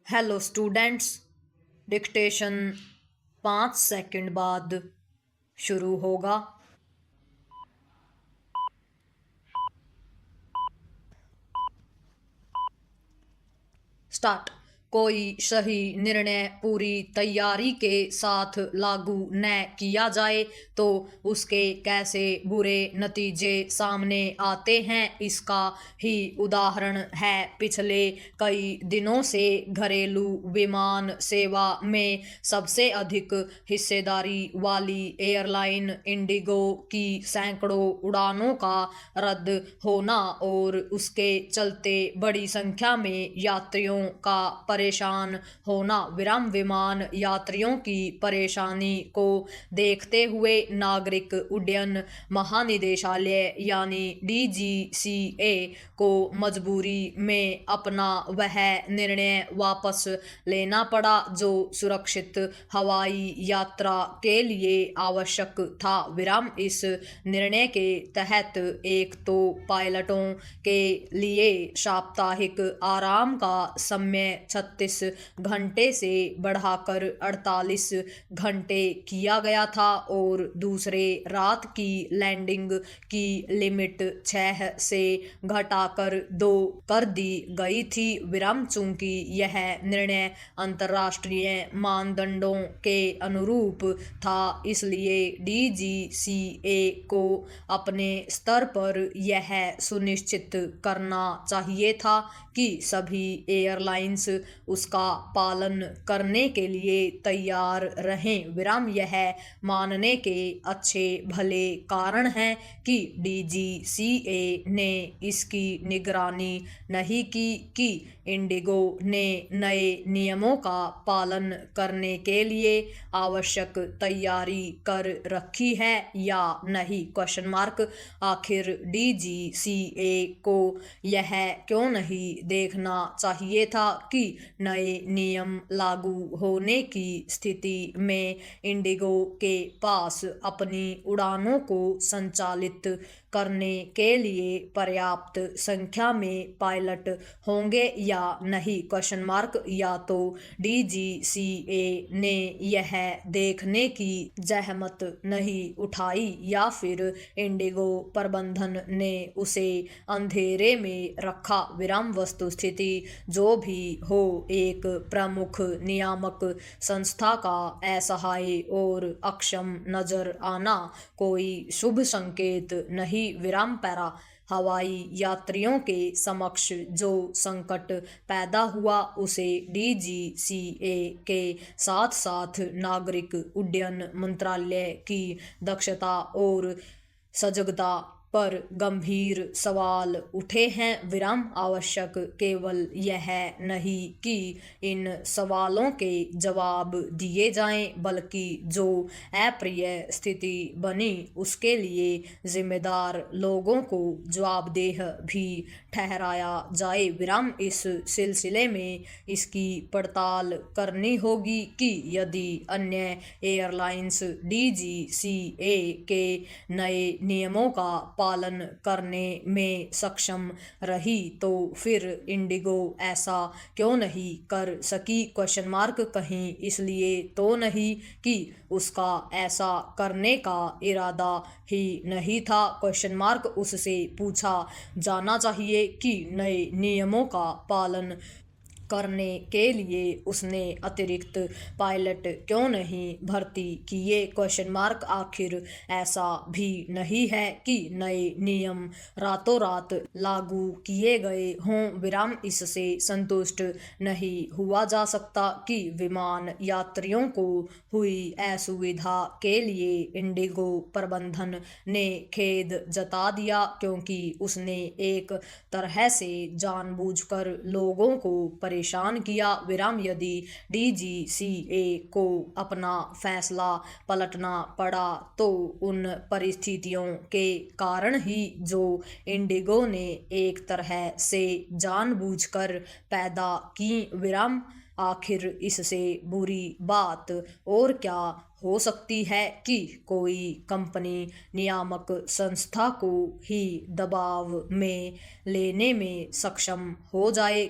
Hello students. Dictation 5 second बाद शुरू होगा। स्टार्ट। कोई सही निर्णय पूरी तैयारी के साथ लागू न किया जाए तो उसके कैसे बुरे नतीजे सामने आते हैं, इसका ही उदाहरण है पिछले कई दिनों से घरेलू विमान सेवा में सबसे अधिक हिस्सेदारी वाली एयरलाइन इंडिगो की सैकड़ों उड़ानों का रद्द होना और उसके चलते बड़ी संख्या में यात्रियों का परेशान होना। विमान यात्रियों की परेशानी को देखते हुए नागरिक उड्डयन महानिदेशालय यानी DGCA को मजबूरी में अपना वह निर्णय वापस लेना पड़ा जो सुरक्षित हवाई यात्रा के लिए आवश्यक था। इस निर्णय के तहत एक तो पायलटों के लिए साप्ताहिक आराम का समय 36 घंटे से बढ़ाकर 48 घंटे किया गया था और दूसरे रात की लैंडिंग की लिमिट 6 से घटाकर 2 कर दी गई थी। चूंकि यह निर्णय अंतर्राष्ट्रीय मानदंडों के अनुरूप था, इसलिए DGCA को अपने स्तर पर यह सुनिश्चित करना चाहिए था कि सभी एयरलाइंस उसका पालन करने के लिए तैयार रहें। यह मानने के अच्छे भले कारण हैं कि DGCA ने इसकी निगरानी नहीं की कि इंडिगो ने नए नियमों का पालन करने के लिए आवश्यक तैयारी कर रखी है या नहीं। आखिर DGCA को यह क्यों नहीं देखना चाहिए था कि नए नियम लागू होने की स्थिति में इंडिगो के पास अपनी उड़ानों को संचालित करने के लिए पर्याप्त संख्या में पायलट होंगे या नहीं। या तो DGCA ने यह देखने की जहमत नहीं उठाई या फिर इंडिगो प्रबंधन ने उसे अंधेरे में रखा। वस्तुस्थिति जो भी हो, एक प्रमुख नियामक संस्था का असहाय और अक्षम नजर आना कोई शुभ संकेत नहीं। पैरा हवाई यात्रियों के समक्ष जो संकट पैदा हुआ उसे DGCA के साथ साथ नागरिक उड्डयन मंत्रालय की दक्षता और सजगता पर गंभीर सवाल उठे हैं। आवश्यक केवल यह नहीं कि इन सवालों के जवाब दिए जाएं, बल्कि जो अप्रिय स्थिति बनी उसके लिए जिम्मेदार लोगों को जवाबदेह भी ठहराया जाए। इस सिलसिले में इसकी पड़ताल करनी होगी कि यदि अन्य एयरलाइंस DGCA के नए नियमों का पालन करने में सक्षम रही तो फिर इंडिगो ऐसा क्यों नहीं कर सकी। कहीं इसलिए तो नहीं कि उसका ऐसा करने का इरादा ही नहीं था। उससे पूछा जाना चाहिए कि नए नियमों का पालन करने के लिए उसने अतिरिक्त पायलट क्यों नहीं भर्ती किए। आखिर ऐसा भी नहीं है कि नए नियम रातों रात लागू किए गए हों। इससे संतुष्ट नहीं हुआ जा सकता कि विमान यात्रियों को हुई असुविधा के लिए इंडिगो प्रबंधन ने खेद जता दिया, क्योंकि उसने एक तरह से जानबूझकर लोगों को परेशान किया। यदि DGCA को अपना फैसला पलटना पड़ा तो उन परिस्थितियों के कारण ही जो इंडिगो ने एक तरह से जानबूझकर पैदा की। आखिर इससे बुरी बात और क्या हो सकती है कि कोई कंपनी नियामक संस्था को ही दबाव में लेने में सक्षम हो जाए।